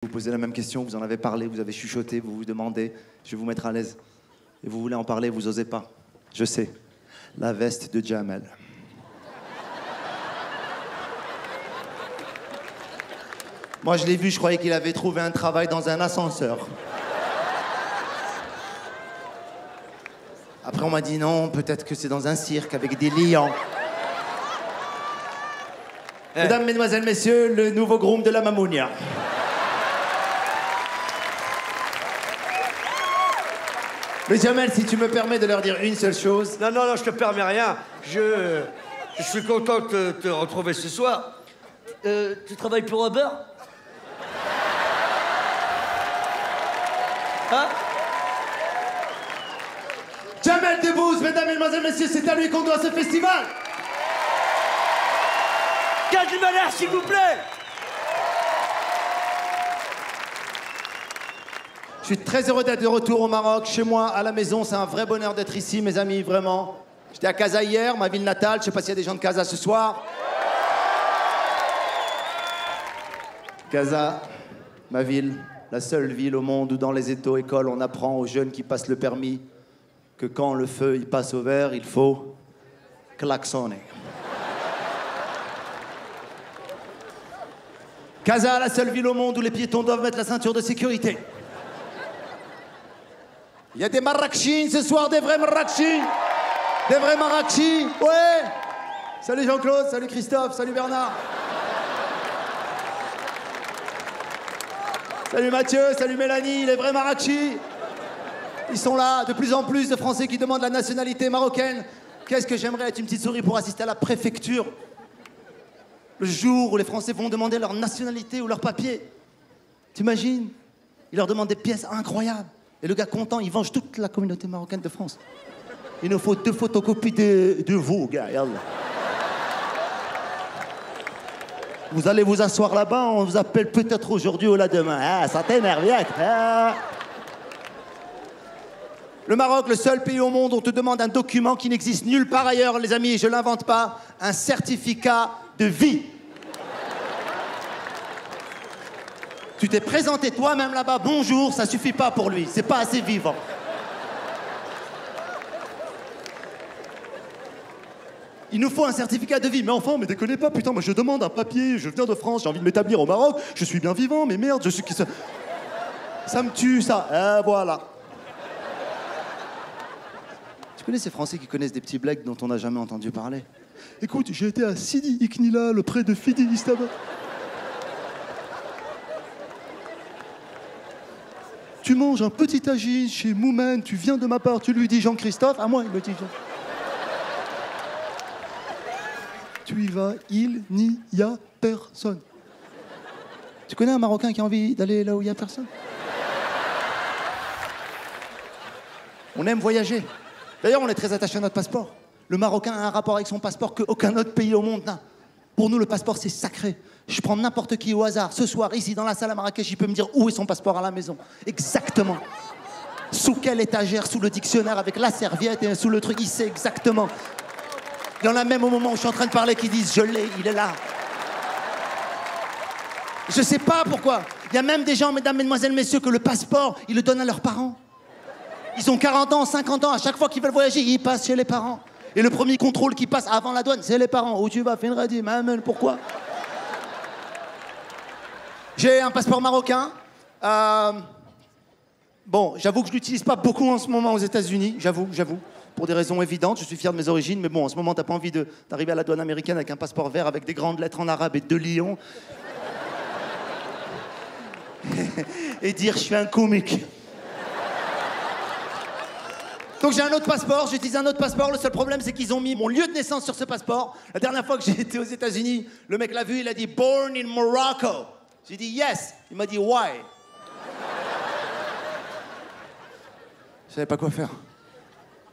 Vous posez la même question, vous en avez parlé, vous avez chuchoté, vous vous demandez, je vais vous mettre à l'aise. Et vous voulez en parler, vous osez pas. Je sais. La veste de Jamel. Moi, je l'ai vu, je croyais qu'il avait trouvé un travail dans un ascenseur. Après, on m'a dit non, peut-être que c'est dans un cirque avec des lions. Mesdames, mesdemoiselles, messieurs, le nouveau groom de la Mamounia. Mais Jamel, si tu me permets de leur dire une seule chose... Non, non, non, je te permets rien. Je suis content de te retrouver ce soir. Tu travailles pour Uber? Hein? Jamel Debbouze, mesdames, mesdemoiselles, messieurs, c'est à lui qu'on doit ce festival. Gage du malheur, s'il vous plaît. Je suis très heureux d'être de retour au Maroc, chez moi, à la maison. C'est un vrai bonheur d'être ici, mes amis, vraiment. J'étais à Casa hier, ma ville natale. Je sais pas s'il y a des gens de Casa ce soir. Casa, ma ville, la seule ville au monde où dans les écoles, on apprend aux jeunes qui passent le permis que quand le feu il passe au vert, il faut klaxonner. Casa, la seule ville au monde où les piétons doivent mettre la ceinture de sécurité. Il y a des marrakchines ce soir, des vrais marrakchines. Des vrais marrakchis, ouais. Salut Jean-Claude, salut Christophe, salut Bernard. Salut Mathieu, salut Mélanie, les vrais marrakchis. Ils sont là, de plus en plus de Français qui demandent la nationalité marocaine. Qu'est-ce que j'aimerais être une petite souris pour assister à la préfecture. Le jour où les Français vont demander leur nationalité ou leur papier. T'imagines? Ils leur demandent des pièces incroyables. Et le gars content, il venge toute la communauté marocaine de France. Il nous faut 2 photocopies de vous, gars. Yallah. Vous allez vous asseoir là-bas, on vous appelle peut-être aujourd'hui ou là demain. Ah, ça t'énerve, ah. Le Maroc, le seul pays au monde où on te demande un document qui n'existe nulle part ailleurs, les amis, je l'invente pas, un certificat de vie. Tu t'es présenté toi-même là-bas, bonjour, ça suffit pas pour lui, c'est pas assez vivant. Il nous faut un certificat de vie, mais enfin, mais déconnez pas, putain, moi je demande un papier, je viens de France, j'ai envie de m'établir au Maroc, je suis bien vivant, mais merde, je suis qui ça... Ça me tue, ça, voilà. Tu connais ces Français qui connaissent des petits blagues dont on n'a jamais entendu parler? Écoute, j'ai été à Sidi Iknila, le près de Fidi Istanbul. Tu manges un petit tagine chez Moumen, tu viens de ma part, tu lui dis Jean-Christophe, à moi il me dit Jean. Tu y vas, il n'y a personne. Tu connais un Marocain qui a envie d'aller là où il n'y a personne? On aime voyager. D'ailleurs, on est très attaché à notre passeport. Le Marocain a un rapport avec son passeport qu'aucun autre pays au monde n'a. Pour nous, le passeport, c'est sacré. Je prends n'importe qui au hasard. Ce soir, ici, dans la salle à Marrakech, il peut me dire où est son passeport à la maison. Exactement. Sous quelle étagère, sous le dictionnaire, avec la serviette et sous le truc, il sait exactement. Il y en a même au moment où je suis en train de parler qui disent « je l'ai, il est là ». Je sais pas pourquoi. Il y a même des gens, mesdames, mesdemoiselles, messieurs, que le passeport, ils le donnent à leurs parents. Ils ont 40 ans, 50 ans, à chaque fois qu'ils veulent voyager, ils passent chez les parents. Et le premier contrôle qui passe avant la douane, c'est les parents. Où tu vas, Finradi, maman, pourquoi? J'ai un passeport marocain. Bon, j'avoue que je l'utilise pas beaucoup en ce moment aux États-Unis, j'avoue. Pour des raisons évidentes, je suis fier de mes origines, mais bon, en ce moment, t'as pas envie d'arriver à la douane américaine avec un passeport vert avec des grandes lettres en arabe et 2 lions. Et dire, je suis un comique. Donc j'ai un autre passeport, j'utilise un autre passeport. Le seul problème, c'est qu'ils ont mis mon lieu de naissance sur ce passeport. La dernière fois que j'ai été aux États-Unis, le mec l'a vu, il a dit « Born in Morocco ». J'ai dit « Yes ». Il m'a dit « Why ». Je savais pas quoi faire.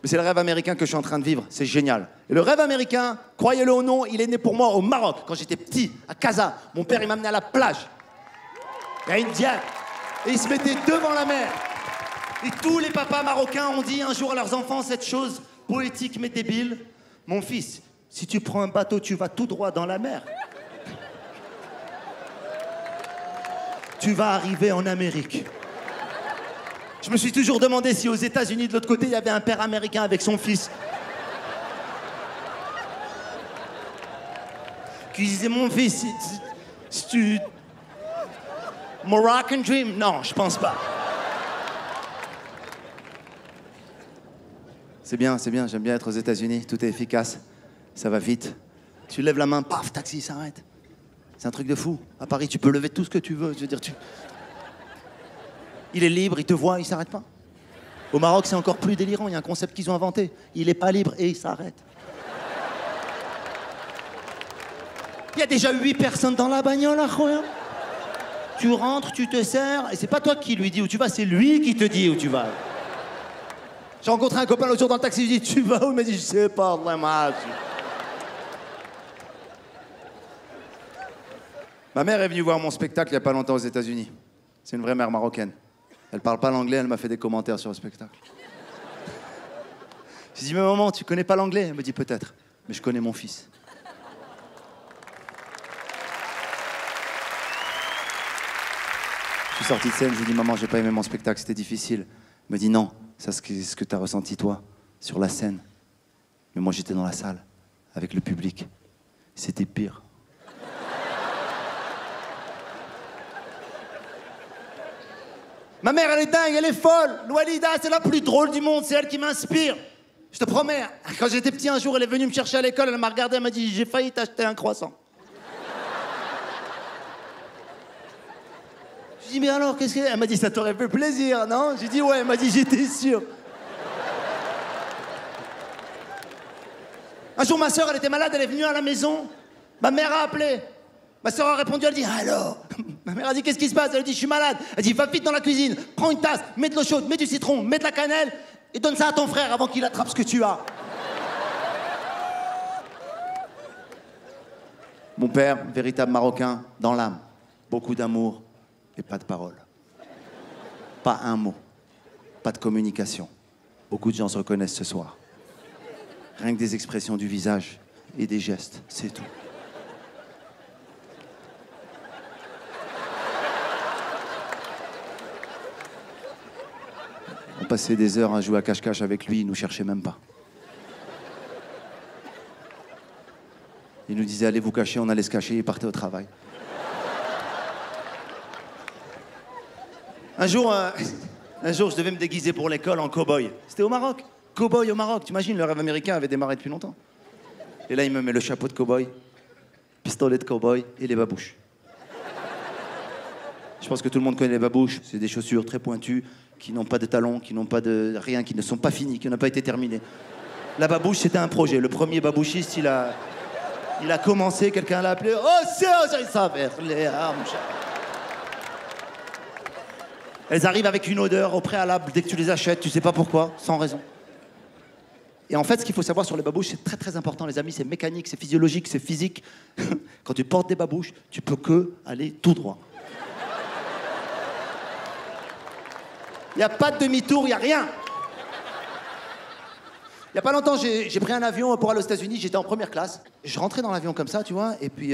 Mais c'est le rêve américain que je suis en train de vivre, c'est génial. Et le rêve américain, croyez-le ou non, il est né pour moi au Maroc, quand j'étais petit, à Casa. Mon père, il m'a amené à la plage. Il y a une diable. Et il se mettait devant la mer. Et tous les papas marocains ont dit un jour à leurs enfants cette chose poétique mais débile. Mon fils, si tu prends un bateau, tu vas tout droit dans la mer. tu vas arriver en Amérique. Je me suis toujours demandé si aux États-Unis, de l'autre côté, il y avait un père américain avec son fils. Qui disait, mon fils, si tu... Moroccan Dream? Non, je pense pas. C'est bien, j'aime bien être aux États-Unis, tout est efficace, ça va vite. Tu lèves la main, paf, taxi s'arrête. C'est un truc de fou. À Paris, tu peux lever tout ce que tu veux, je veux dire, Il est libre, il te voit, il s'arrête pas. Au Maroc, c'est encore plus délirant, il y a un concept qu'ils ont inventé. Il est pas libre et il s'arrête. Il y a déjà 8 personnes dans la bagnole, Akhoya. Tu rentres, tu te sers, et c'est pas toi qui lui dis où tu vas, c'est lui qui te dit où tu vas. J'ai rencontré un copain l'autre jour dans le taxi, je lui dis, tu vas où? Il m'a dit, je sais pas vraiment. Ma mère est venue voir mon spectacle il y a pas longtemps aux États-Unis. C'est une vraie mère marocaine. Elle parle pas l'anglais, elle m'a fait des commentaires sur le spectacle. J'ai dit, mais maman, tu connais pas l'anglais? Elle me dit, peut-être, mais je connais mon fils. Je suis sorti de scène, je lui ai dit, maman, j'ai pas aimé mon spectacle, c'était difficile. Elle me dit, non, c'est ce que t'as ressenti toi, sur la scène. Mais moi, j'étais dans la salle, avec le public. C'était pire. Ma mère, elle est dingue, elle est folle. Loualida, c'est la plus drôle du monde, c'est elle qui m'inspire. Je te promets, quand j'étais petit un jour, elle est venue me chercher à l'école, elle m'a regardé, elle m'a dit, j'ai failli t'acheter un croissant. Je lui ai dit, mais alors, qu'est-ce que... Elle m'a dit, ça t'aurait fait plaisir, non? J'ai dit, ouais, elle m'a dit, j'étais sûr. Un jour, ma sœur, elle était malade, elle est venue à la maison. Ma mère a appelé. Ma sœur a répondu, elle dit, allô? Ma mère a dit, qu'est-ce qui se passe? Elle a dit, je suis malade. Elle dit, va vite dans la cuisine, prends une tasse, mets de l'eau chaude, mets du citron, mets de la cannelle et donne ça à ton frère avant qu'il attrape ce que tu as. Mon père, véritable Marocain, dans l'âme. Beaucoup d'amour et pas de parole. Pas un mot. Pas de communication. Beaucoup de gens se reconnaissent ce soir. Rien que des expressions du visage et des gestes, c'est tout. On passait des heures à jouer à cache-cache avec lui, il nous cherchait même pas. Il nous disait, allez vous cacher, on allait se cacher, il partait au travail. Un jour, je devais me déguiser pour l'école en cow-boy. C'était au Maroc. Cow-boy au Maroc. T'imagines, le rêve américain avait démarré depuis longtemps. Et là, il me met le chapeau de cow-boy, pistolet de cow-boy et les babouches. Je pense que tout le monde connaît les babouches. C'est des chaussures très pointues, qui n'ont pas de talons, qui n'ont pas de rien, qui ne sont pas finies, qui n'ont pas été terminées. La babouche, c'était un projet. Le premier babouchiste, il a commencé, quelqu'un l'a appelé. Oh, c'est ça faire les armes. Elles arrivent avec une odeur au préalable dès que tu les achètes, tu sais pas pourquoi, sans raison. Et en fait, ce qu'il faut savoir sur les babouches, c'est très très important, les amis, c'est mécanique, c'est physiologique, c'est physique. Quand tu portes des babouches, tu peux que aller tout droit. Il n'y a pas de demi-tour, il n'y a rien. Il n'y a pas longtemps, j'ai pris un avion pour aller aux États-Unis, j'étais en première classe. Je rentrais dans l'avion comme ça, tu vois, et puis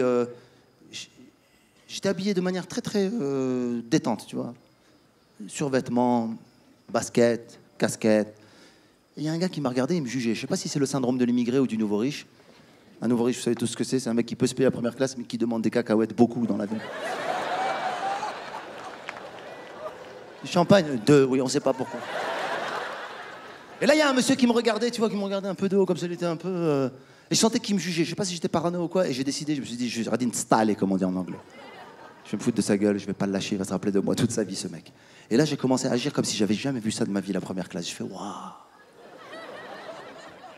j'étais habillé de manière très très détente, tu vois. Survêtements, basket, casquette. Et il y a un gars qui m'a regardé, il me jugeait. Je sais pas si c'est le syndrome de l'immigré ou du nouveau riche. Un nouveau riche, vous savez tout ce que c'est un mec qui peut se payer la première classe, mais qui demande des cacahuètes beaucoup dans l'avion. Champagne, 2, oui, on sait pas pourquoi. Et là, il y a un monsieur qui me regardait, tu vois, qui me regardait un peu de haut, comme ça, il était un peu... Et je sentais qu'il me jugeait. Je sais pas si j'étais parano ou quoi. Et j'ai décidé, je me suis dit, je vais radine staller, comme on dit en anglais. Je vais me foutre de sa gueule, je vais pas le lâcher, il va se rappeler de moi toute sa vie, ce mec. Et là, j'ai commencé à agir comme si j'avais jamais vu ça de ma vie, la première classe. Je fais, waouh.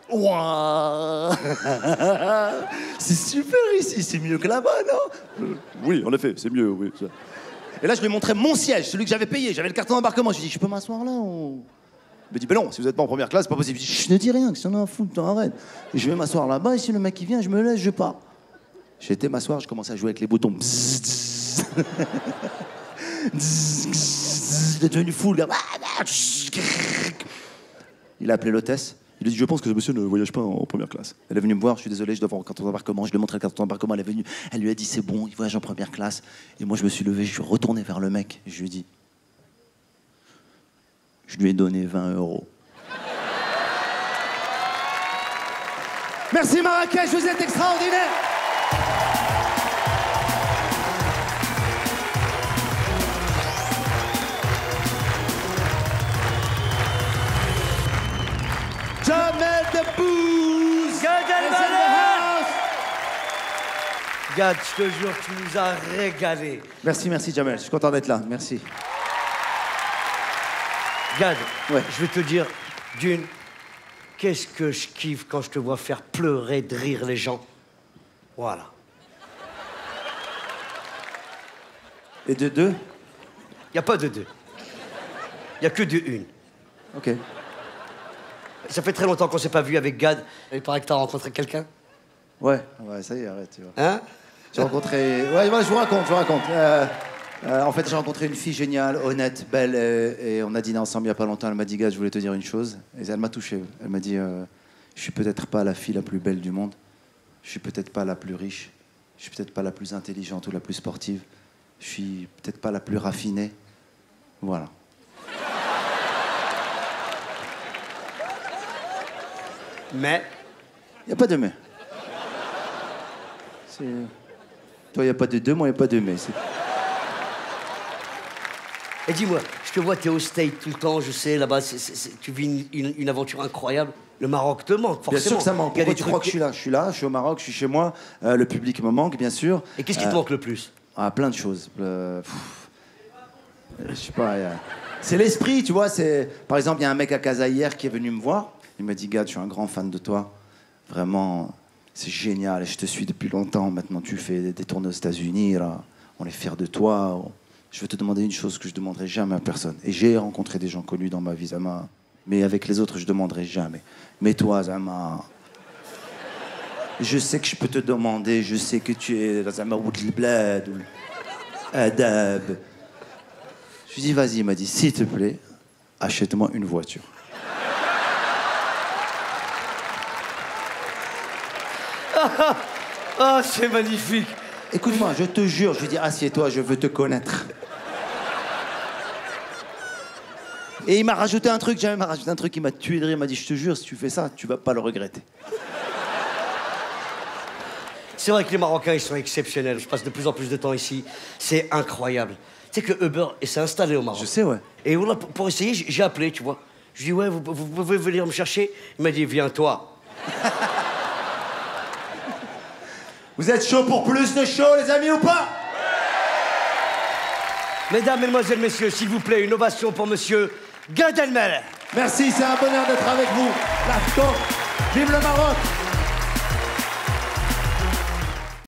Waouh. C'est super ici, c'est mieux que là-bas, non? Oui, en effet, c'est mieux, oui. Et là, je lui ai montré mon siège, celui que j'avais payé. J'avais le carton d'embarquement. Je lui ai dit, je peux m'asseoir là ou... Il me dit, ben non, si vous êtes pas en première classe, c'est pas possible. Je dis, je ne dis rien, que si on a un fou, arrête. Et je vais m'asseoir là-bas, et si le mec il vient, je me laisse, je pars. J'ai été m'asseoir, je commençais à jouer avec les boutons. Il est devenu fou, le gars. Il a appelé l'hôtesse. Il a dit, je pense que ce monsieur ne voyage pas en première classe. Elle est venue me voir, je suis désolé, je dois avoir un carton d'embarquement. Je lui ai montré le carton d'embarquement, elle est venue. Elle lui a dit, c'est bon, il voyage en première classe. Et moi, je me suis levé, je suis retourné vers le mec. Et je lui ai dit, je lui ai donné 20 €. Merci Marrakech, vous êtes extraordinaire. Jamel Debbouze. Gad Elmaleh. Gad, je te jure, tu nous as régalé. Merci Jamel, je suis content d'être là, merci. Gad, ouais. Je vais te dire, d'une, qu'est-ce que je kiffe quand je te vois faire pleurer, de rire les gens. Voilà. Et de deux? Il n'y a pas de deux. Il n'y a que de une. Ok. Ça fait très longtemps qu'on ne s'est pas vu avec Gad. Il paraît que tu as rencontré quelqu'un. Ouais, ça y est, arrête, tu vois. Hein? J'ai rencontré... Ouais, je vous raconte. En fait, j'ai rencontré une fille géniale, honnête, belle, et on a dîné ensemble il n'y a pas longtemps. Elle m'a dit, Gad, je voulais te dire une chose. Et elle m'a touché. Elle m'a dit, je suis peut-être pas la fille la plus belle du monde. Je suis peut-être pas la plus riche. Je suis peut-être pas la plus intelligente ou la plus sportive. Je suis peut-être pas la plus raffinée. Voilà. Mais... Il n'y a pas de mais. Toi, il n'y a pas de deux, moi, il n'y a pas de mais. Et dis-moi, je te vois, t'es au State tout le temps, je sais, là-bas, tu vis une aventure incroyable. Le Maroc te manque, forcément. Bien sûr que ça manque. Pourquoi tu crois que je suis là? Je suis au Maroc, je suis chez moi. Le public me manque, bien sûr. Et qu'est-ce qui te manque le plus? Plein de choses. Je sais pas. C'est l'esprit, tu vois. Par exemple, il y a un mec à Casa hier qui est venu me voir. Il m'a dit, Gad, je suis un grand fan de toi. Vraiment, c'est génial. Je te suis depuis longtemps. Maintenant, tu fais des tournées aux États-Unis. Là. On est fiers de toi. Je veux te demander une chose que je ne demanderai jamais à personne. Et j'ai rencontré des gens connus dans ma vie, Zama. Mais avec les autres, je ne demanderai jamais. Mais toi, Zama, je sais que je peux te demander. Je sais que tu es Zama ou Bled ou Adab. Je lui ai dit, vas-y. Il m'a dit, s'il te plaît, achète-moi une voiture. Ah, c'est magnifique. Écoute-moi, je te jure, je lui dis, assieds-toi, je veux te connaître. Et il m'a rajouté un truc, jamais m'a rajouté un truc, il m'a tué de rire, il m'a dit, je te jure, si tu fais ça, tu vas pas le regretter. C'est vrai que les Marocains, ils sont exceptionnels. Je passe de plus en plus de temps ici. C'est incroyable. Tu sais que Uber s'est installé au Maroc. Je sais, ouais. Et voilà, pour essayer, j'ai appelé, tu vois. Je lui ai dit, ouais, vous pouvez venir me chercher. Il m'a dit, viens, toi. Vous êtes chaud pour plus de show, les amis, ou pas? Mesdames, mesdemoiselles, messieurs, s'il vous plaît, une ovation pour monsieur Gad Elmaleh. Merci, c'est un bonheur d'être avec vous. La vive le Maroc.